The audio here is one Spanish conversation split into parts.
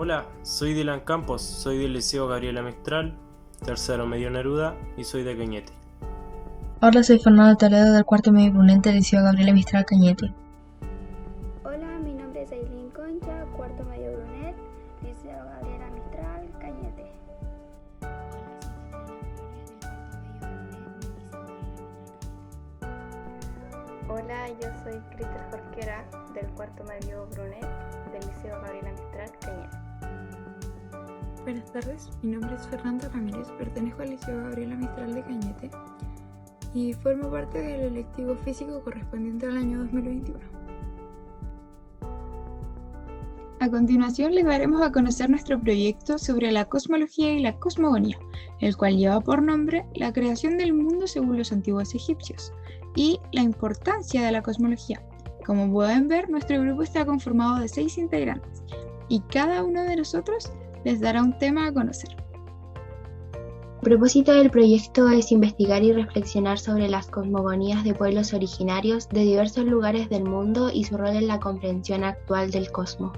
Hola, soy Dylan Campos, soy del Liceo Gabriela Mistral, tercero medio Neruda y soy de Cañete. Hola, soy Fernando Toledo del cuarto medio Brunete del Liceo Gabriela Mistral Cañete. Hola, mi nombre es Aileen Concha, cuarto medio Brunet, Liceo Gabriela Mistral, Cañete. Hola, yo soy Cristel Jorquera del cuarto medio Brunet del Liceo Gabriela Mistral, Cañete. Buenas tardes, mi nombre es Fernando Ramírez, pertenezco al Liceo Gabriela Mistral de Cañete y formo parte del electivo físico correspondiente al año 2021. A continuación les daremos a conocer nuestro proyecto sobre la cosmología y la cosmogonía, el cual lleva por nombre la creación del mundo según los antiguos egipcios y la importancia de la cosmología. Como pueden ver, nuestro grupo está conformado de 6 integrantes y cada uno de nosotros les dará un tema a conocer. El propósito del proyecto es investigar y reflexionar sobre las cosmogonías de pueblos originarios de diversos lugares del mundo y su rol en la comprensión actual del cosmos.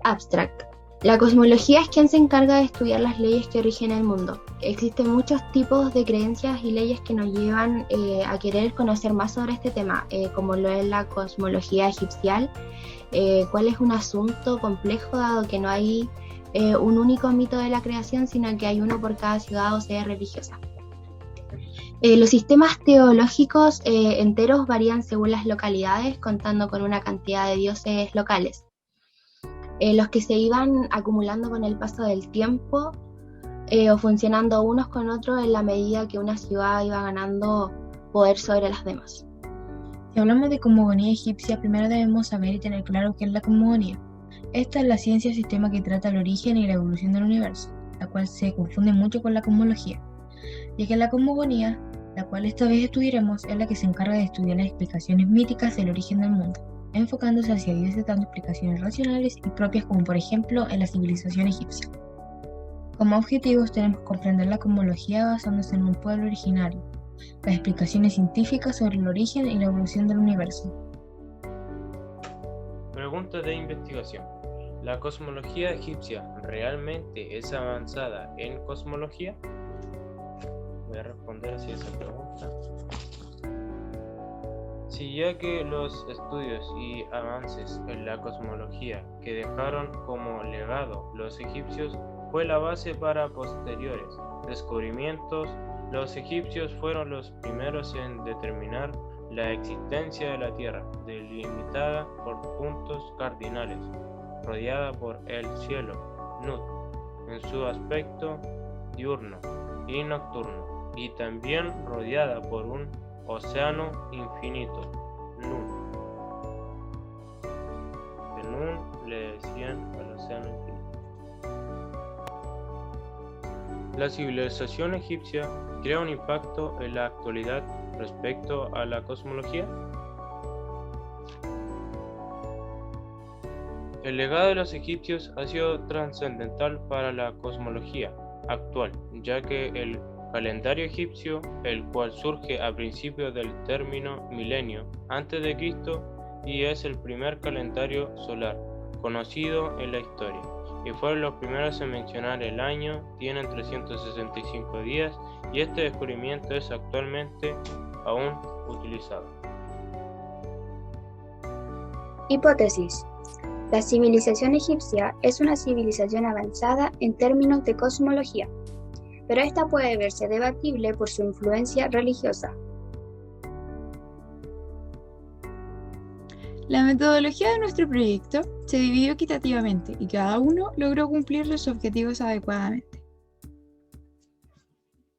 Abstract. La cosmología es quien se encarga de estudiar las leyes que rigen el mundo. Existen muchos tipos de creencias y leyes que nos llevan a querer conocer más sobre este tema, como lo es la cosmología egipcial, cuál es un asunto complejo dado que no hay un único mito de la creación, sino que hay uno por cada ciudad o sede religiosa. Los sistemas teológicos enteros varían según las localidades, contando con una cantidad de dioses locales. Los que se iban acumulando con el paso del tiempo o funcionando unos con otros en la medida que una ciudad iba ganando poder sobre las demás. Si hablamos de cosmogonía egipcia, primero debemos saber y tener claro qué es la cosmogonía. Esta es la ciencia sistema que trata el origen y la evolución del universo, la cual se confunde mucho con la cosmología, ya que la cosmogonía, la cual esta vez estudiaremos, es la que se encarga de estudiar las explicaciones míticas del origen del mundo, enfocándose hacia ellas tanto explicaciones racionales y propias como por ejemplo en la civilización egipcia. Como objetivos tenemos que comprender la cosmología basándose en un pueblo originario, las explicaciones científicas sobre el origen y la evolución del universo. Pregunta de investigación. ¿La cosmología egipcia realmente es avanzada en cosmología? Voy a responder así a esa pregunta. Sí, ya que los estudios y avances en la cosmología que dejaron como legado los egipcios fue la base para posteriores descubrimientos, los egipcios fueron los primeros en determinar la existencia de la Tierra, delimitada por puntos cardinales, rodeada por el cielo, Nut, en su aspecto diurno y nocturno, y también rodeada por un océano infinito, Nun. De Nun le decían al océano infinito. La civilización egipcia crea un impacto en la actualidad respecto a la cosmología. El legado de los egipcios ha sido trascendental para la cosmología actual, ya que el calendario egipcio, el cual surge a principios del término milenio antes de Cristo y es el primer calendario solar conocido en la historia, y fueron los primeros en mencionar el año, tienen 365 días y este descubrimiento es actualmente aún utilizado. Hipótesis. La civilización egipcia es una civilización avanzada en términos de cosmología, pero esta puede verse debatible por su influencia religiosa. La metodología de nuestro proyecto se dividió equitativamente y cada uno logró cumplir los objetivos adecuadamente.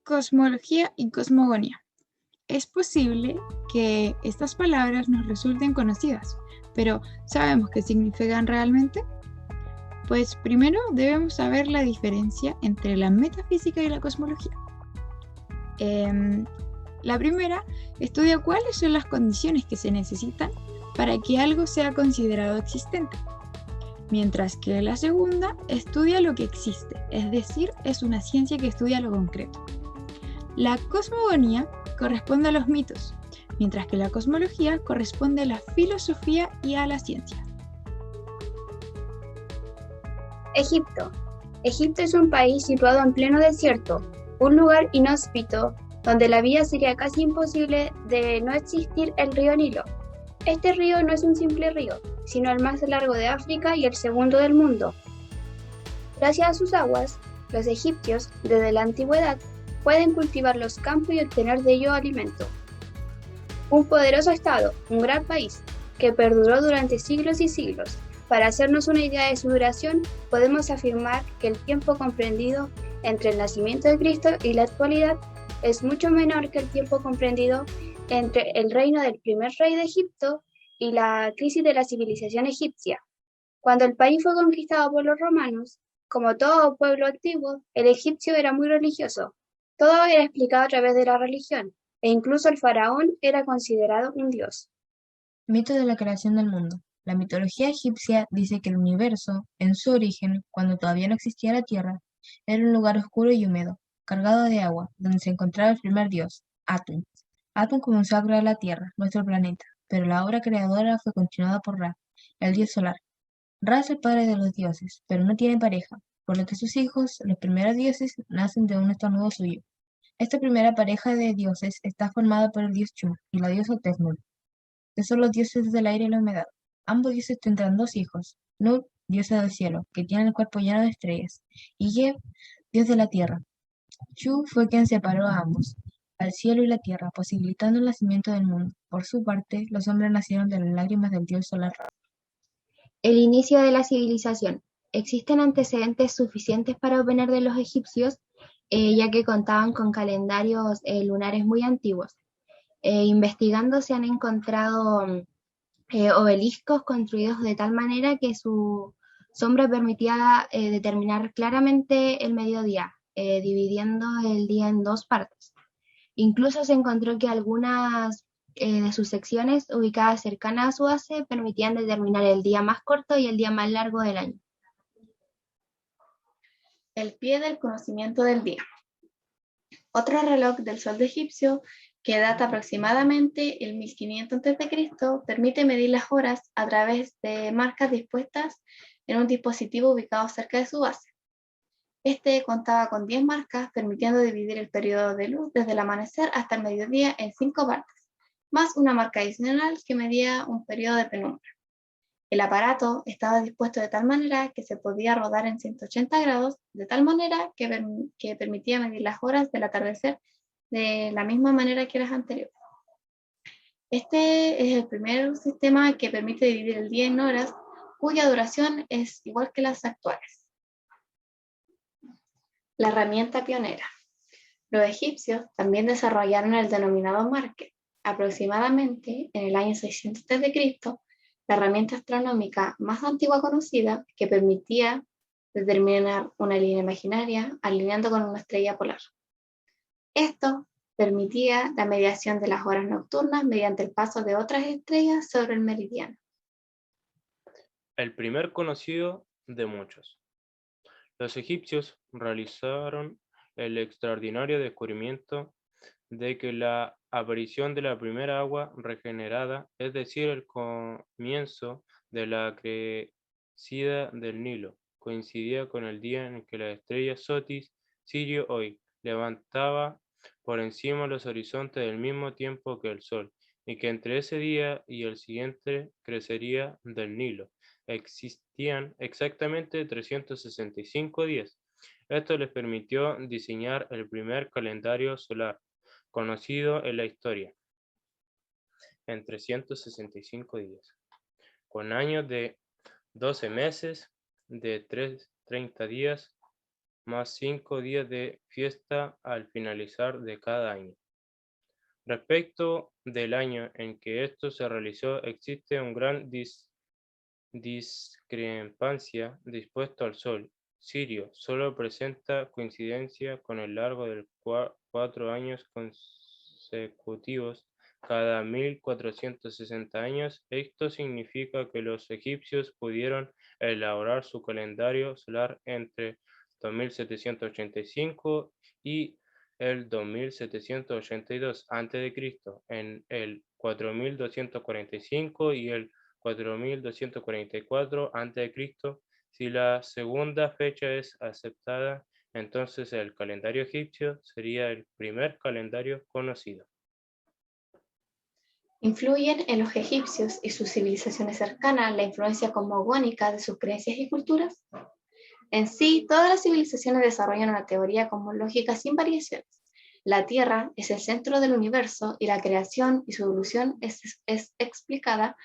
Cosmología y cosmogonía. Es posible que estas palabras nos resulten conocidas, pero ¿sabemos qué significan realmente? Pues primero debemos saber la diferencia entre la metafísica y la cosmología. La primera estudia cuáles son las condiciones que se necesitan para que algo sea considerado existente, mientras que la segunda estudia lo que existe, es decir, es una ciencia que estudia lo concreto. La cosmogonía corresponde a los mitos, mientras que la cosmología corresponde a la filosofía y a la ciencia. Egipto. Egipto es un país situado en pleno desierto, un lugar inhóspito donde la vida sería casi imposible de no existir el río Nilo. Este río no es un simple río, sino el más largo de África y el segundo del mundo. Gracias a sus aguas, los egipcios, desde la antigüedad, pueden cultivar los campos y obtener de ello alimento. Un poderoso estado, un gran país, que perduró durante siglos y siglos. Para hacernos una idea de su duración, podemos afirmar que el tiempo comprendido entre el nacimiento de Cristo y la actualidad es mucho menor que el tiempo comprendido entre el reino del primer rey de Egipto y la crisis de la civilización egipcia. Cuando el país fue conquistado por los romanos, como todo pueblo antiguo, el egipcio era muy religioso. Todo era explicado a través de la religión, e incluso el faraón era considerado un dios. Mito de la creación del mundo. La mitología egipcia dice que el universo, en su origen, cuando todavía no existía la Tierra, era un lugar oscuro y húmedo, cargado de agua, donde se encontraba el primer dios, Atum. Atum comenzó a crear la Tierra, nuestro planeta, pero la obra creadora fue continuada por Ra, el dios solar. Ra es el padre de los dioses, pero no tiene pareja, por lo que sus hijos, los primeros dioses, nacen de un estornudo suyo. Esta primera pareja de dioses está formada por el dios Chu y la diosa Tefnut, que son los dioses del aire y la humedad. Ambos dioses tendrán dos hijos, Nut, diosa del cielo, que tiene el cuerpo lleno de estrellas, y Geb, dios de la tierra. Chu fue quien separó a ambos, al cielo y la tierra, posibilitando el nacimiento del mundo. Por su parte, los hombres nacieron de las lágrimas del dios solar. El inicio de la civilización. Existen antecedentes suficientes para opinar de los egipcios, ya que contaban con calendarios lunares muy antiguos. Investigando se han encontrado obeliscos construidos de tal manera que su sombra permitía determinar claramente el mediodía, dividiendo el día en dos partes. Incluso se encontró que algunas de sus secciones ubicadas cercanas a su base permitían determinar el día más corto y el día más largo del año. El pie del conocimiento del día. Otro reloj del sol de egipcio, que data aproximadamente el 1500 a.C., permite medir las horas a través de marcas dispuestas en un dispositivo ubicado cerca de su base. Este contaba con 10 marcas, permitiendo dividir el periodo de luz desde el amanecer hasta el mediodía en 5 partes, más una marca adicional que medía un periodo de penumbra. El aparato estaba dispuesto de tal manera que se podía rodar en 180 grados, de tal manera que permitía medir las horas del atardecer de la misma manera que las anteriores. Este es el primer sistema que permite dividir el día en horas, cuya duración es igual que las actuales. La herramienta pionera. Los egipcios también desarrollaron el denominado marque. Aproximadamente en el año 600 a.C., la herramienta astronómica más antigua conocida, que permitía determinar una línea imaginaria alineando con una estrella polar. Esto permitía la mediación de las horas nocturnas mediante el paso de otras estrellas sobre el meridiano. El primer conocido de muchos. Los egipcios realizaron el extraordinario descubrimiento de que la aparición de la primera agua regenerada, es decir, el comienzo de la crecida del Nilo, coincidía con el día en que la estrella Sotis Sirio hoy levantaba por encima los horizontes del mismo tiempo que el Sol, y que entre ese día y el siguiente crecería del Nilo. Existían exactamente 365 días. Esto les permitió diseñar el primer calendario solar conocido en la historia, en 365 días, con años de 12 meses, de 30 días, más 5 días de fiesta al finalizar de cada año. Respecto del año en que esto se realizó, existe un gran discrepancia dispuesto al Sol. Sirio solo presenta coincidencia con el largo de 4 años consecutivos cada 1460 años. Esto significa que los egipcios pudieron elaborar su calendario solar entre 2785 y el 2782 a.C., en el 4245 y el 4244 a.C., Si la segunda fecha es aceptada, entonces el calendario egipcio sería el primer calendario conocido. ¿Influyen en los egipcios y sus civilizaciones cercanas la influencia cosmogónica de sus creencias y culturas? En sí, todas las civilizaciones desarrollan una teoría cosmológica sin variaciones. La Tierra es el centro del universo y la creación y su evolución es explicada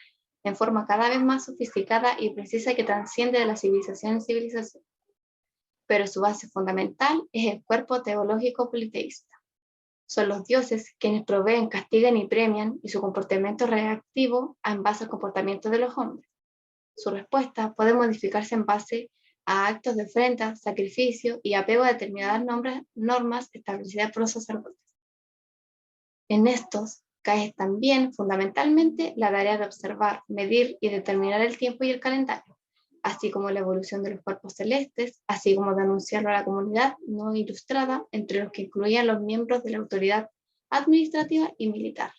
en forma cada vez más sofisticada y precisa que trasciende de la civilización en civilización. Pero su base fundamental es el cuerpo teológico politeísta. Son los dioses quienes proveen, castigan y premian, y su comportamiento reactivo en base al comportamiento de los hombres. Su respuesta puede modificarse en base a actos de ofrenda, sacrificio y apego a determinadas normas establecidas por los sacerdotes. En estos cae también fundamentalmente la tarea de observar, medir y determinar el tiempo y el calendario, así como la evolución de los cuerpos celestes, así como de anunciarlo a la comunidad no ilustrada, entre los que incluían los miembros de la autoridad administrativa y militar.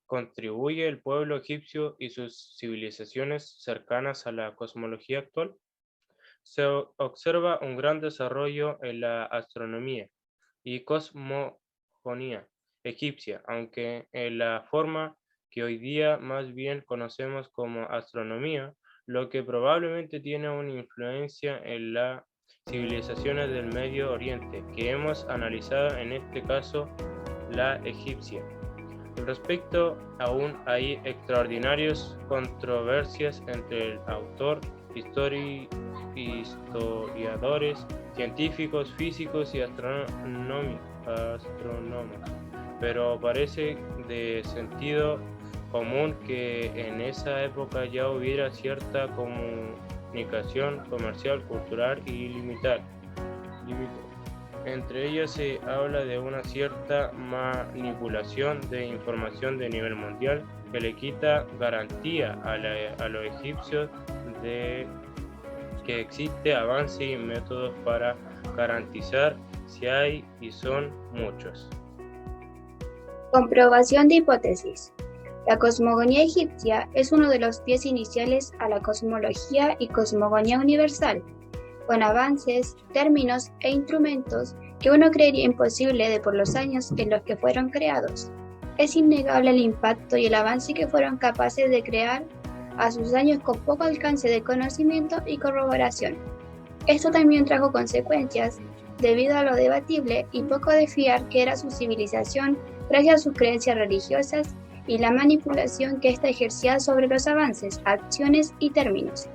¿Contribuye el pueblo egipcio y sus civilizaciones cercanas a la cosmología actual? Se observa un gran desarrollo en la astronomía y cosmogonía egipcia, aunque en la forma que hoy día más bien conocemos como astronomía, lo que probablemente tiene una influencia en las civilizaciones del Medio Oriente, que hemos analizado en este caso la egipcia. Respecto, aún hay extraordinarias controversias entre el autor, historiadores, científicos, físicos y astrónomos, pero parece de sentido común que en esa época ya hubiera cierta comunicación comercial, cultural y limitada. Entre ellas se habla de una cierta manipulación de información de nivel mundial que le quita garantía a los egipcios de que existe avance y métodos para garantizar si hay y son muchos. Comprobación de hipótesis. La cosmogonía egipcia es uno de los pies iniciales a la cosmología y cosmogonía universal, con avances, términos e instrumentos que uno creería imposible de por los años en los que fueron creados. Es innegable el impacto y el avance que fueron capaces de crear a sus años con poco alcance de conocimiento y corroboración. Esto también trajo consecuencias debido a lo debatible y poco de fiar que era su civilización gracias a sus creencias religiosas y la manipulación que ésta ejercía sobre los avances, acciones y términos.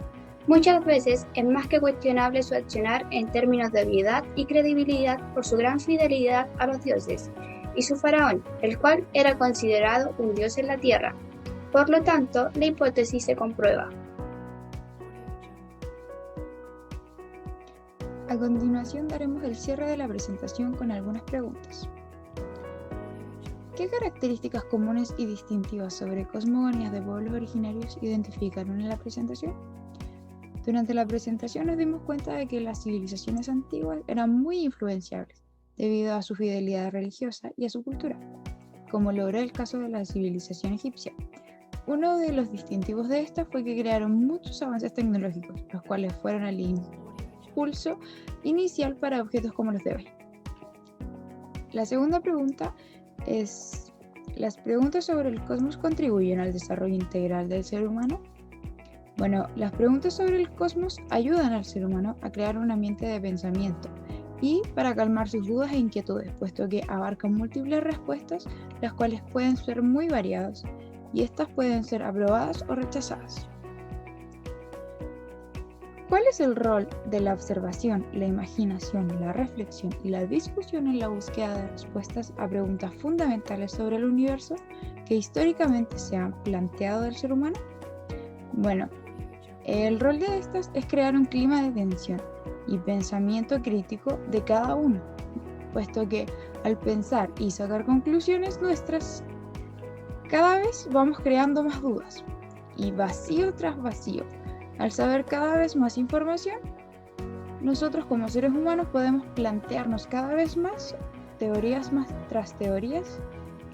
Muchas veces es más que cuestionable su accionar en términos de obviedad y credibilidad por su gran fidelidad a los dioses y su faraón, el cual era considerado un dios en la tierra. Por lo tanto, la hipótesis se comprueba. A continuación daremos el cierre de la presentación con algunas preguntas. ¿Qué características comunes y distintivas sobre cosmogonías de pueblos originarios identificaron en la presentación? Durante la presentación nos dimos cuenta de que las civilizaciones antiguas eran muy influenciables debido a su fidelidad religiosa y a su cultura, como logró el caso de la civilización egipcia. Uno de los distintivos de esta fue que crearon muchos avances tecnológicos, los cuales fueron el impulso inicial para objetos como los de hoy. La segunda pregunta es: ¿las preguntas sobre el cosmos contribuyen al desarrollo integral del ser humano? Bueno, las preguntas sobre el cosmos ayudan al ser humano a crear un ambiente de pensamiento y para calmar sus dudas e inquietudes, puesto que abarcan múltiples respuestas, las cuales pueden ser muy variadas y estas pueden ser aprobadas o rechazadas. ¿Cuál es el rol de la observación, la imaginación, la reflexión y la discusión en la búsqueda de respuestas a preguntas fundamentales sobre el universo que históricamente se han planteado del ser humano? Bueno, el rol de estas es crear un clima de tensión y pensamiento crítico de cada uno, puesto que al pensar y sacar conclusiones nuestras, cada vez vamos creando más dudas y vacío tras vacío. Al saber cada vez más información, nosotros como seres humanos podemos plantearnos cada vez más teorías más tras teorías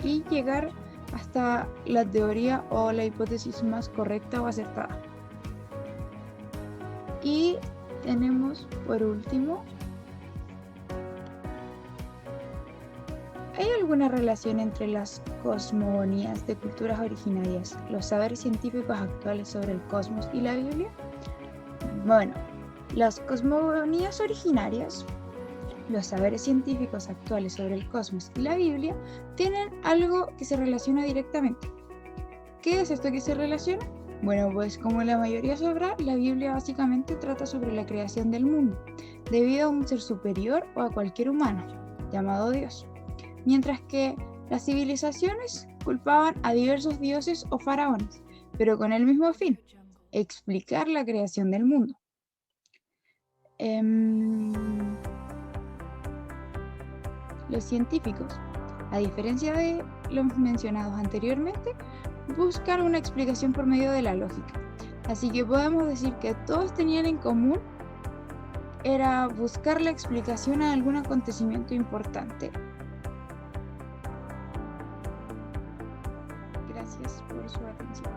y llegar hasta la teoría o la hipótesis más correcta o acertada. Y tenemos por último, ¿hay alguna relación entre las cosmogonías de culturas originarias, los saberes científicos actuales sobre el cosmos y la Biblia? Bueno, las cosmogonías originarias, los saberes científicos actuales sobre el cosmos y la Biblia tienen algo que se relaciona directamente. ¿Qué es esto que se relaciona? Bueno, pues como la mayoría sabrá, la Biblia básicamente trata sobre la creación del mundo, debido a un ser superior o a cualquier humano, llamado Dios. Mientras que las civilizaciones culpaban a diversos dioses o faraones, pero con el mismo fin, explicar la creación del mundo. Los científicos, a diferencia de los mencionados anteriormente, buscan una explicación por medio de la lógica. Así que podemos decir que todos tenían en común era buscar la explicación a algún acontecimiento importante. Gracias por su atención.